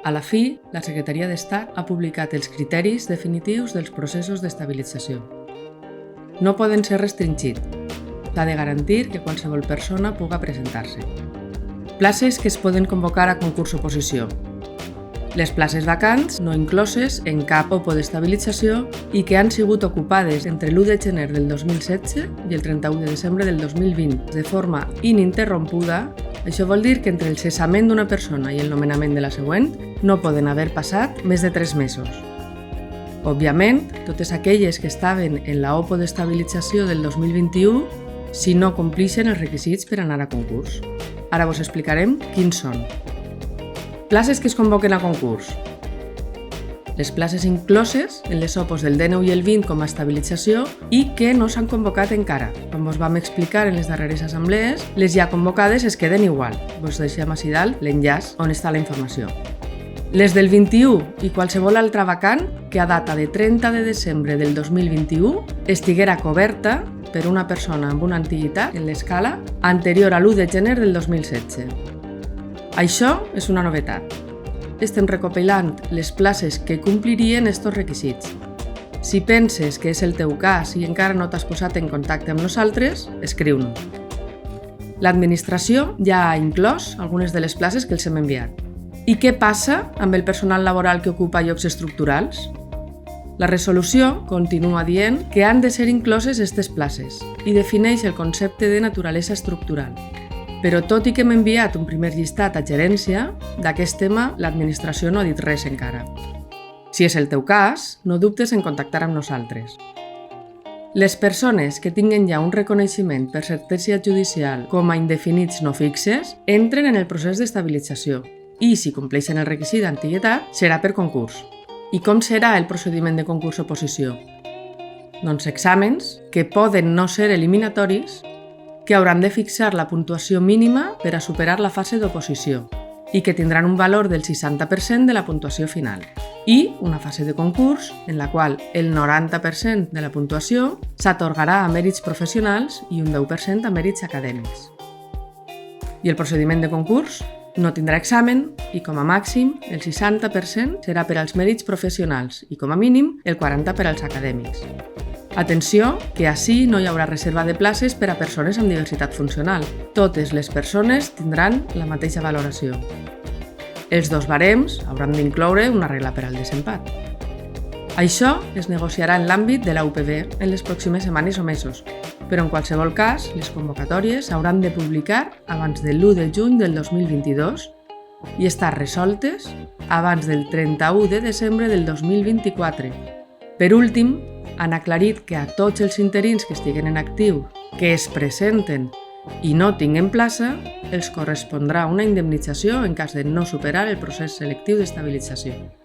A la fi, la Secretaria d'Estat ha publicat els criteris definitius dels processos d'estabilització. No poden ser restringits. S'ha de garantir que qualsevol persona puga presentar-se. Places que es poden convocar a concurs oposició. Les places vacants no incloses en cap OPO d'estabilització i que han sigut ocupades entre l'1 de gener del 2016 i el 31 de desembre del 2020 de forma ininterrompuda. Això vol dir que entre el cessament d'una persona i el nomenament de la següent no poden haver passat més de 3 mesos. Òbviament, totes aquelles que estaven en la OPO d'estabilització del 2021 si no complixen els requisits per anar a concurs. Ara vos explicarem quins són. Places que es convoquen a concurs. Les places incloses en les OPOs del 19 i el 20 com a estabilització i que no s'han convocat encara. Com vos vam explicar en les darreres assemblees, les ja convocades es queden igual. Vos deixem ací dalt l'enllaç on està la informació. Les del 21 i qualsevol altra vacant que a data de 30 de desembre del 2021 estiguera coberta per una persona amb una antiguitat en l'escala anterior a l'1 de gener del 2016. Això és una novetat. Estem recopilant les places que complirien estos requisits. Si penses que és el teu cas i encara no t'has posat en contacte amb nosaltres, escriu-nos. L'administració ja ha inclòs algunes de les places que els hem enviat. I què passa amb el personal laboral que ocupa llocs estructurals? La resolució continua dient que han de ser incloses aquestes places i defineix el concepte de naturalesa estructural. Però tot i que hem enviat un primer llistat a gerència, d'aquest tema l'administració no ha dit res encara. Si és el teu cas, no dubtes en contactar amb nosaltres. Les persones que tinguen ja un reconeixement per sentència judicial com a indefinits no fixes entren en el procés d'estabilització i, si compleixen el requisit d'antiguitat, serà per concurs. I com serà el procediment de concurs-oposició? Doncs exàmens que poden no ser eliminatoris, que hauran de fixar la puntuació mínima per a superar la fase d'oposició i que tindran un valor del 60% de la puntuació final. I una fase de concurs en la qual el 90% de la puntuació s'atorgarà a mèrits professionals i un 10% a mèrits acadèmics. I el procediment de concurs no tindrà examen i, com a màxim, el 60% serà per als mèrits professionals i, com a mínim, el 40% per als acadèmics. Atenció, que ací no hi haurà reserva de places per a persones amb diversitat funcional. Totes les persones tindran la mateixa valoració. Els dos barems hauran d'incloure una regla per al desempat. Això es negociarà en l'àmbit de la UPV en les pròximes setmanes o mesos, però en qualsevol cas, les convocatòries s'hauran de publicar abans de l'1 de juny del 2022 i estar resoltes abans del 31 de desembre del 2024. Per últim, han aclarit que a tots els interins que estiguen en actiu, que es presenten i no tinguen plaça, els correspondrà una indemnització en cas de no superar el procés selectiu d'estabilització.